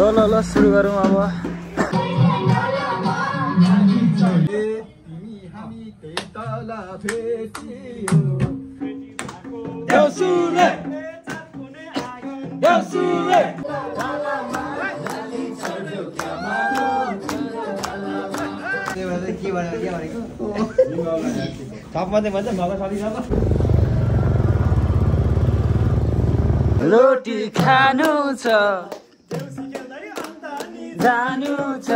ल सुरु गरौँ अब। रोटी खानु छ जानु छ।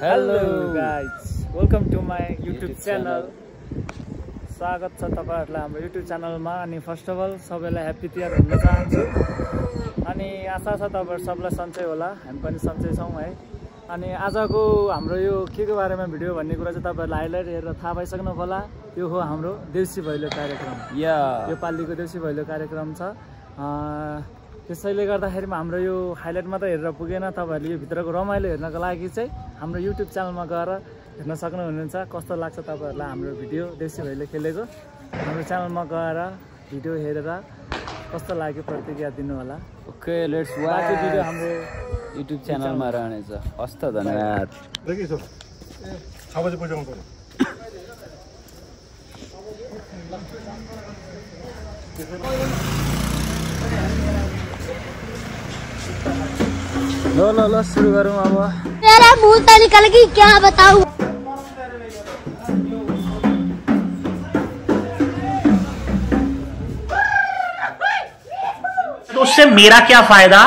Hello guys, welcome to my YouTube channel. स्वागत छ तपाईँहरूलाई हाम्रो युट्युब च्यानलमा। अनि फर्स्ट अफ अल सबैलाई ह्याप्पी तिहार भन्न चाहन्छु। अनि आशा छ तपाईँहरू सबलाई सन्चै होला, हामी पनि सन्चै छौँ है। अनि आजको हाम्रो यो के को बारेमा भिडियो भन्ने कुरा चाहिँ तपाईँहरूलाई हाइलाइट हेरेर थाहा पाइसक्नु होला। यो हो हाम्रो देउसी भैलो कार्यक्रम। यो पालिको देउसी भैलो कार्यक्रम छ। त्यसैले गर्दाखेरि हाम्रो यो हाइलाइट मात्रै हेरेर पुगेन, तपाईँहरूले यो भित्रको रमाइलो हेर्नको लागि चाहिँ हाम्रो युट्युब च्यानलमा गएर हेर्न सक्नुहुनेछ। कस्तो लाग्छ तपाईँहरूलाई हाम्रो भिडियो देउसी भैलो खेलेको, हाम्रो च्यानलमा गएर भिडियो हेरेर कस्तो लाग्यो प्रतिक्रिया दिनु होला। Okay, let's watch. बाँकी भिडियो हाम्रो युट्युब च्यानलमा रहनेछ। हस्त धन्यवाद। ल सुरु गरौँ अब। मेरा मुंह से निकल गई, क्या बताऊं। तो उससे मेरा क्या फायदा।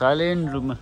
साइलेन्ट रूममा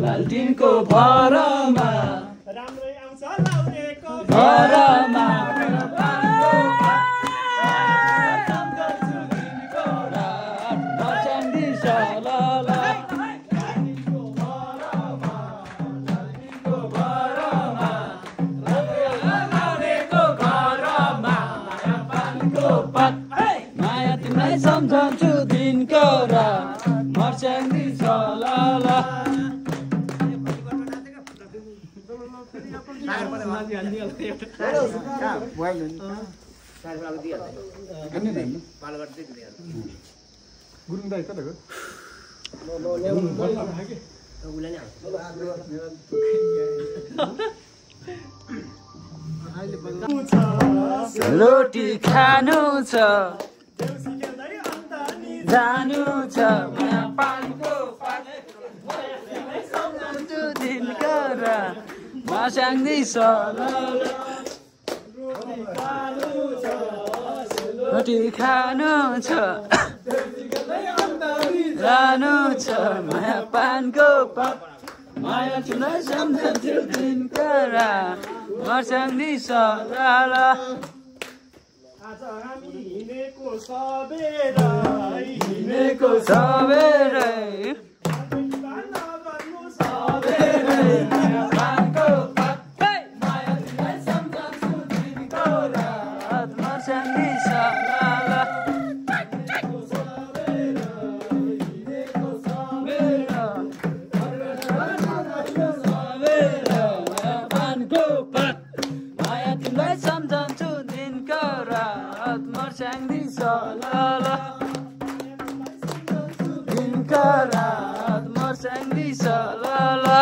लालटिनको भरमा राम्रै आउँछ लाउरेको भरमा माया तिमीलाई सम्झन्छु दिनको रात मर्स्याङ्दी छ लाला गुरुङ दाइ कता गयो रोटी खानु छ जानु छ दिनको रात मर्स्याङ्दी छ रोटी खानु छ जानु छ माया पानको पात माया तिमीलाई सम्झन्छु दिनको रात मर्स्याङ्दी छ लाला आज हामी हिँडेको सबेरै हिँडेको सबेरै मर्स्याङ्दी छ लाला दिनका रात मर्स्याङ्दी छ लाला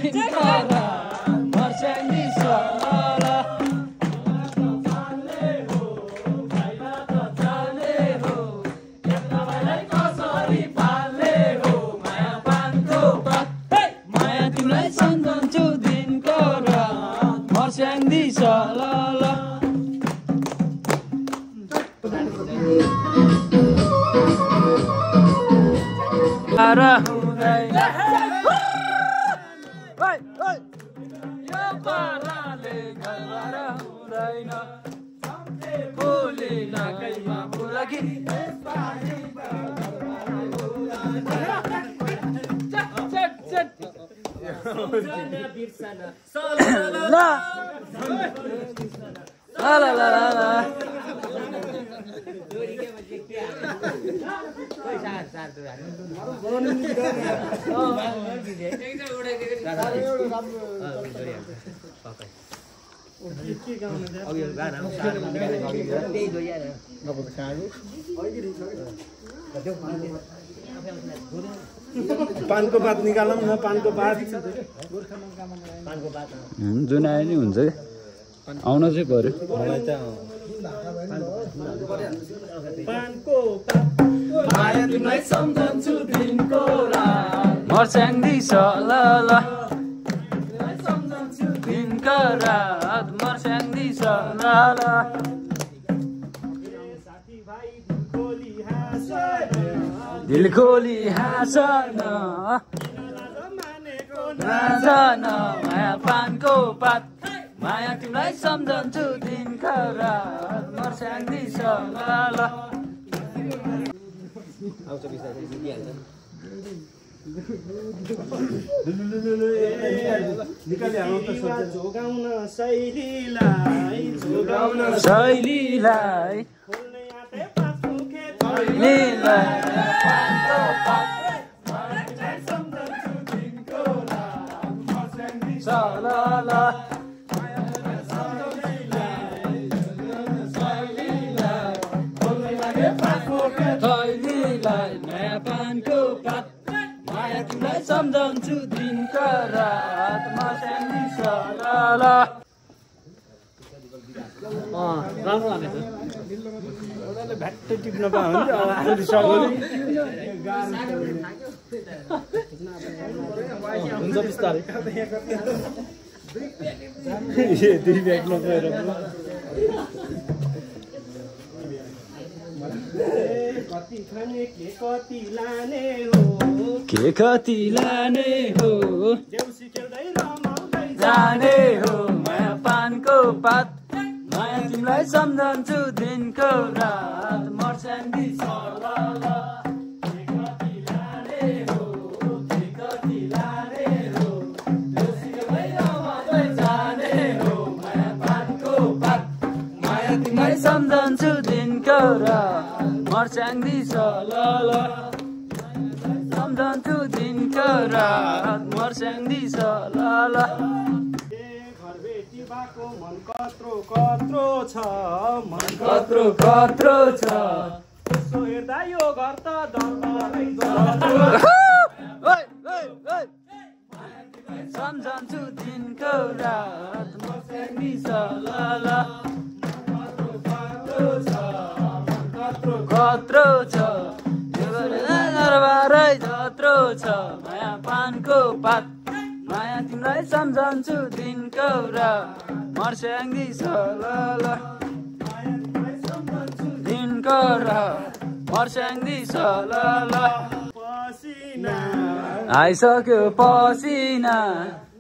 दिनका रात मर्स्याङ्दी छ लाला कसरी पाल्ने हो माया पानको पात माया तिमीलाई सम्झन्छु दिनको रात मर्स्याङ्दी छ लाला यो पाराले घरबार हुँदैन फुली नाकैमा फुलकी ला ला ला ला पानको पात निकालौँ न पानको पात जुन आयो नि हुन्छ आउन चाहिँ पर्यो पानको माया तिमीलाई सम्झन्छु दिनको रात मर्स्याङ्दी छ ल ल सम्झन्छु दिनको रात मर्स्याङ्दी छ ल ल साथीभाइ खोली हाँस दिल खोली हाँसन मानेको नजान माया पानको पात माया तिमीलाई सम्झन्छु दिनका रात मर्स्याङ्दी छ ल ल जोगाउन शैलीलाई जोगाउन शैलीलाई खोल्ने आँटे पाँचको खेत नयाँ पानको पात माया तिमीलाई सम्झन्छु दिनका रात मर्स्याङ्दी छ ल ल राम्रो लागेछ भ्याट्टै टिप्न पायो भने आलु सगोली हुन्छ बिस्तारै दुई ब्याग नगएर कति खाने के कति लाने हो के कति लाने हो देउसी खेल्दै रमाउँदै जाने हो माया पानको पात माया तिमीलाई सम्झन्छु दिनको रात मर्स्याङ्दी छ ल ल के कति लाने हो के कति लाने हो देउसी खेल्दै रमाउँदै जाने हो माया पानको पात माया तिमीलाई सम्झन्छु दिनको रात मर्स्याङ्दी छ ल ल सम्झन्छु दिनको रात मर्स्याङ्दी छ ल ल घरबेटी बाको मन कत्रो कत्रो छ मन कत्रो कत्रो छ यसो हेर्दा यो घर त दरबारै सम्झन्छु दिनको रात मर्स्याङ्दी छ ल ल कत्रो छ दरबारै जत्रो छ माया पानको पात माया तिमीलाई सम्झन्छु दिनको रात मर्स्याङ्दी छ ल ल दिनको रात मर्स्याङ्दी छ ल ल पसिना आइसक्यो पसिना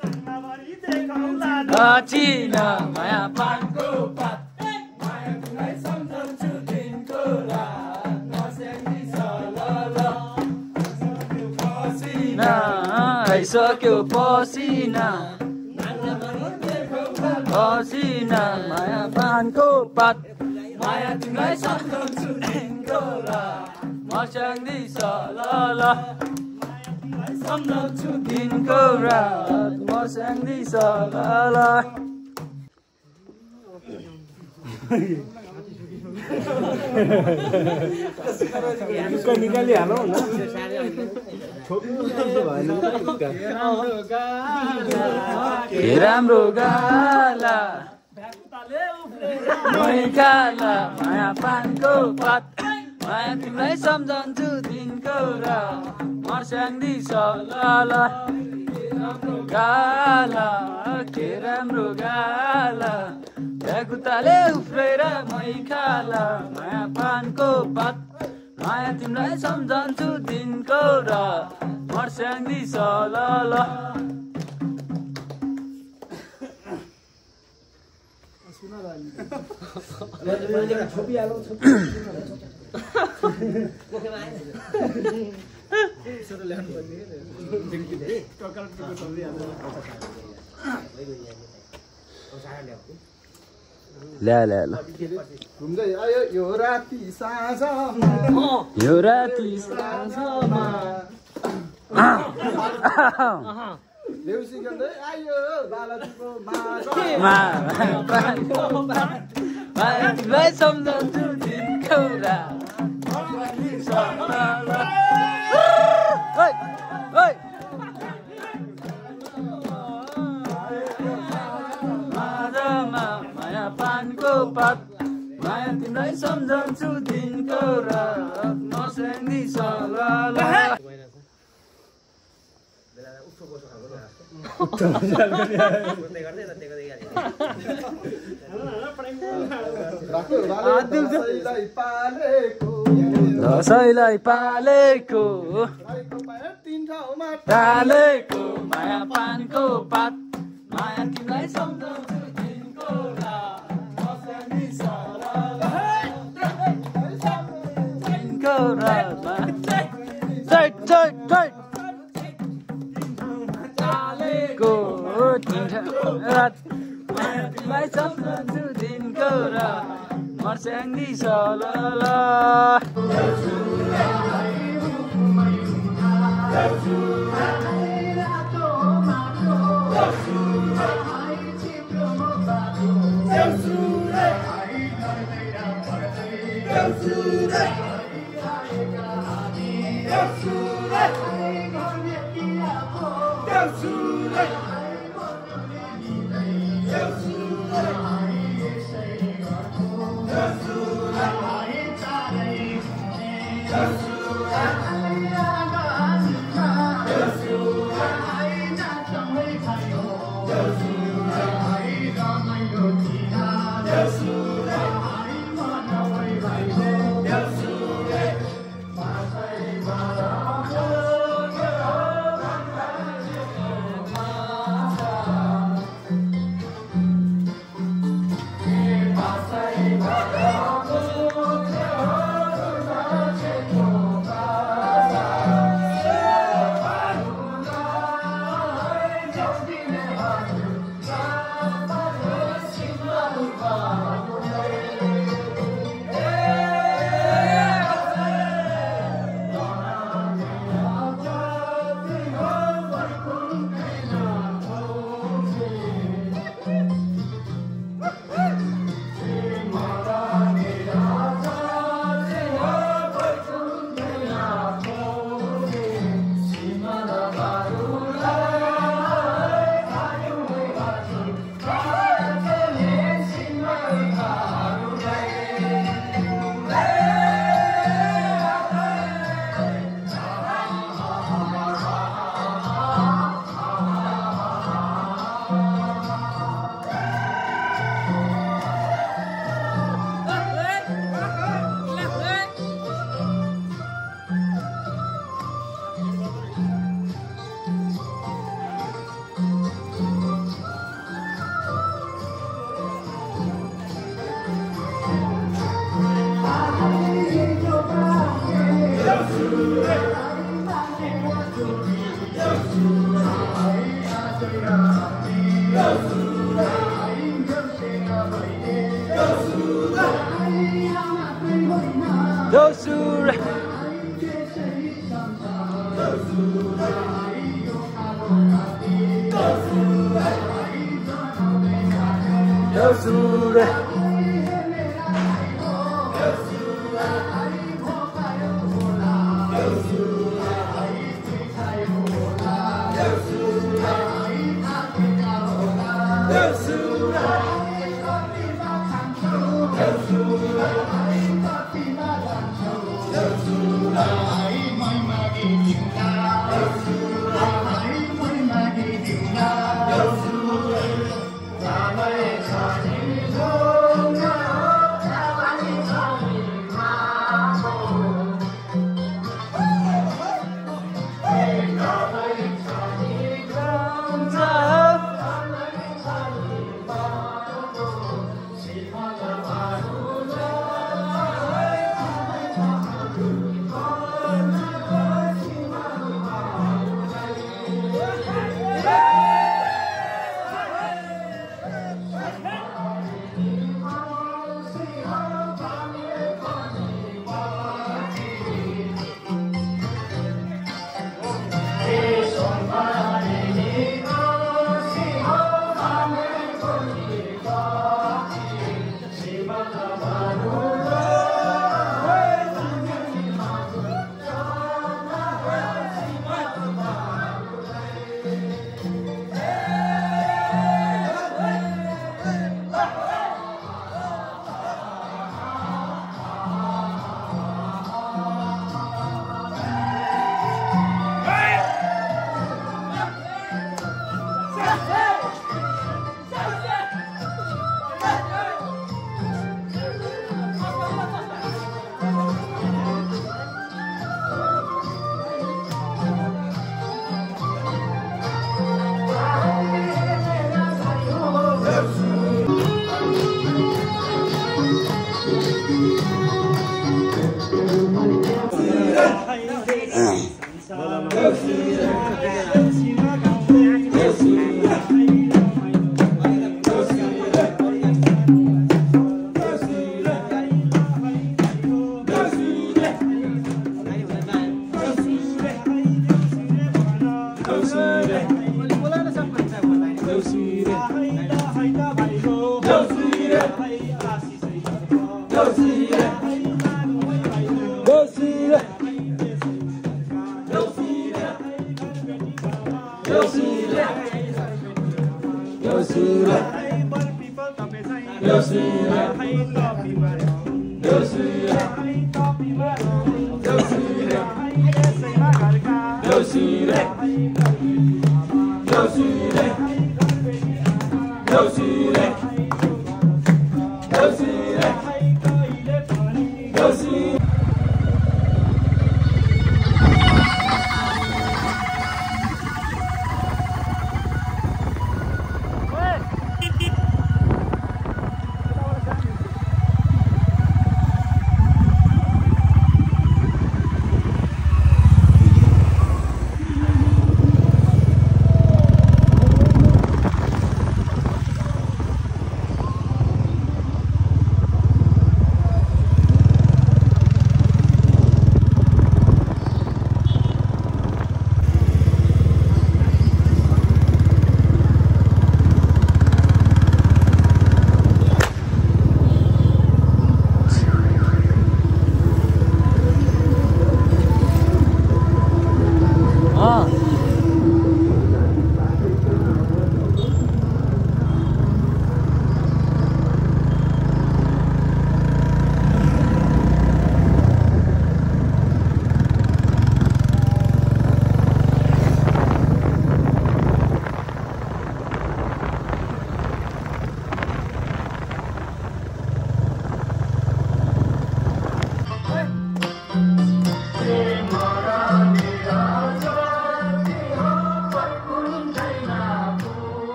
नाभरि देखाउला अचिना माया पानको पात माया तिमीलाई सम्झन्छु दिनको रात मर्स्याङ्दी छ ल ल पसिना आइसक्यो पसिना पसिना माया पानको पात माया तिमीलाई सम्झन्छु दिनको रात मर्स्याङ्दी छ ल ल सम्झन्छु दिनको रात मर्स्याङ्दी छ ल ल निकालिहालौ न के राम्रो गाला मै गाला माया पानको पात माया तिमीलाई सम्झन्छु दिनको रात मर्स्याङ्दी छ ल ल गाला के राम्रो गाला भ्याकुताले उफ्रेर मै खाला माया पानको पात माया तिमीलाई सम्झन्छु दिनको रात मर्स्याङ्दी छ ल ल ल्या ल्या ल घुम्दै आयो यो राति साँझमा यो राति साँझमा देउसी खेल्दै आयो बालाजीको माया तिमीलाई सम्झन्छु दिनको रात पात माया तिमीलाई सम्झन्छु दिनको रात मर्स्याङ्दी सलल दसैँलाई पालेको टालेको माया पानको पात माया तिमीलाई सम्झन्छु दिनको रात मर्स्याङ्दी सलल दिनको रातमा टालेको रात माया तिमीलाई सम्झन्छु दिनको रात Marsyangdi Salal Oh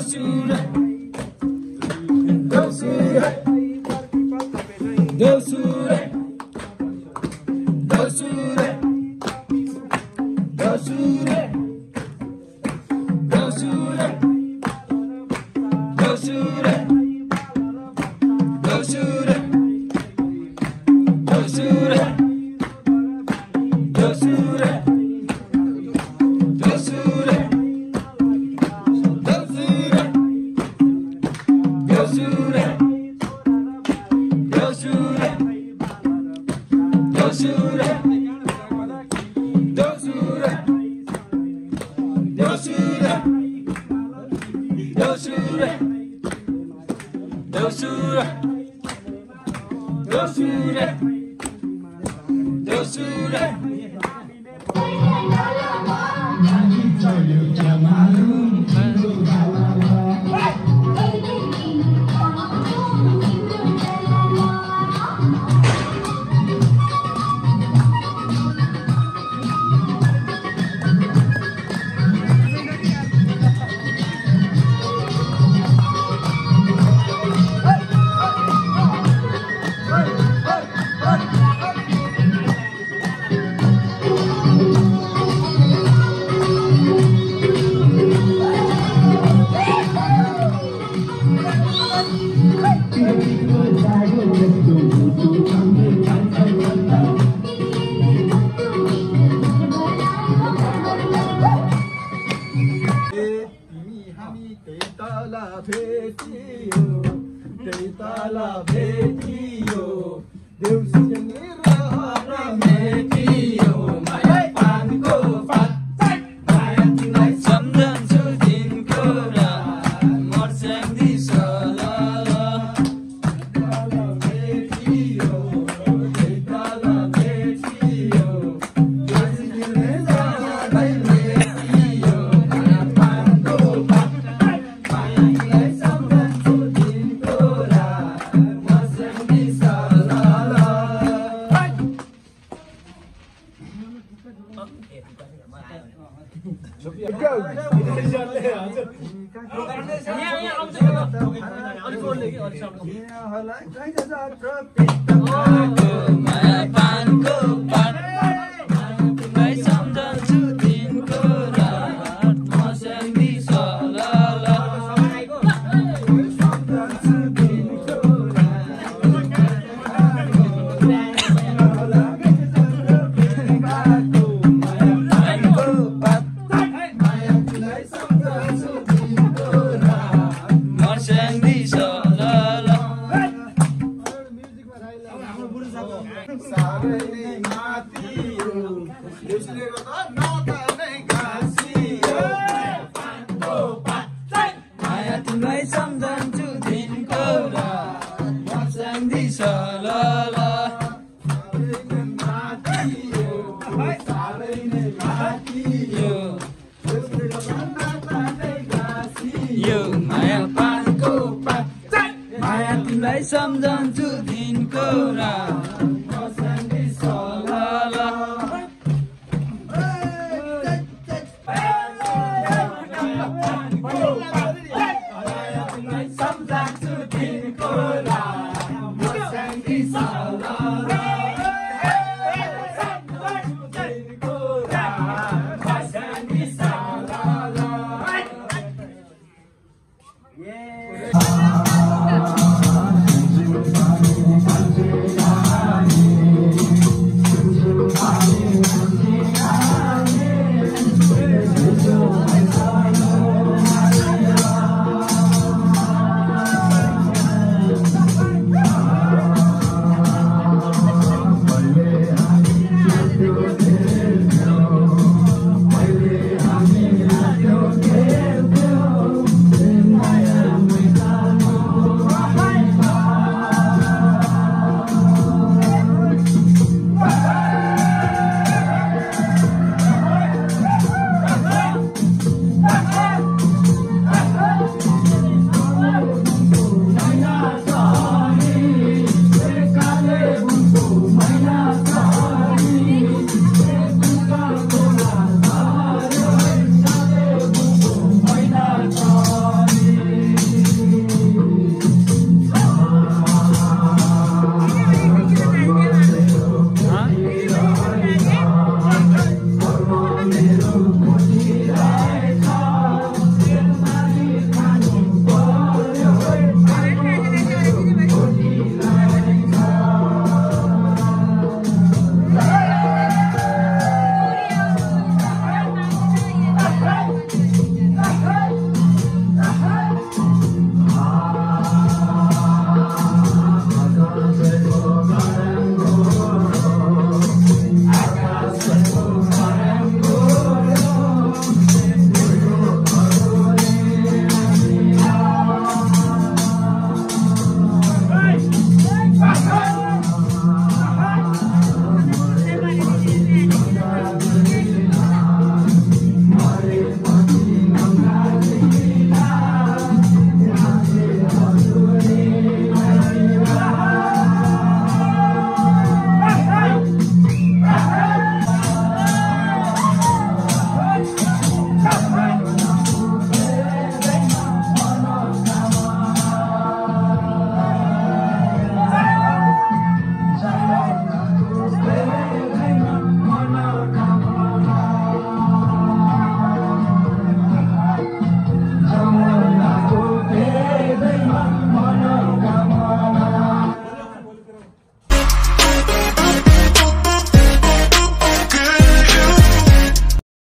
Deusure, Deusure, Deusure, Deusure, Deusure, Deusure, Deusure, Deusure, Deusure, Deusure.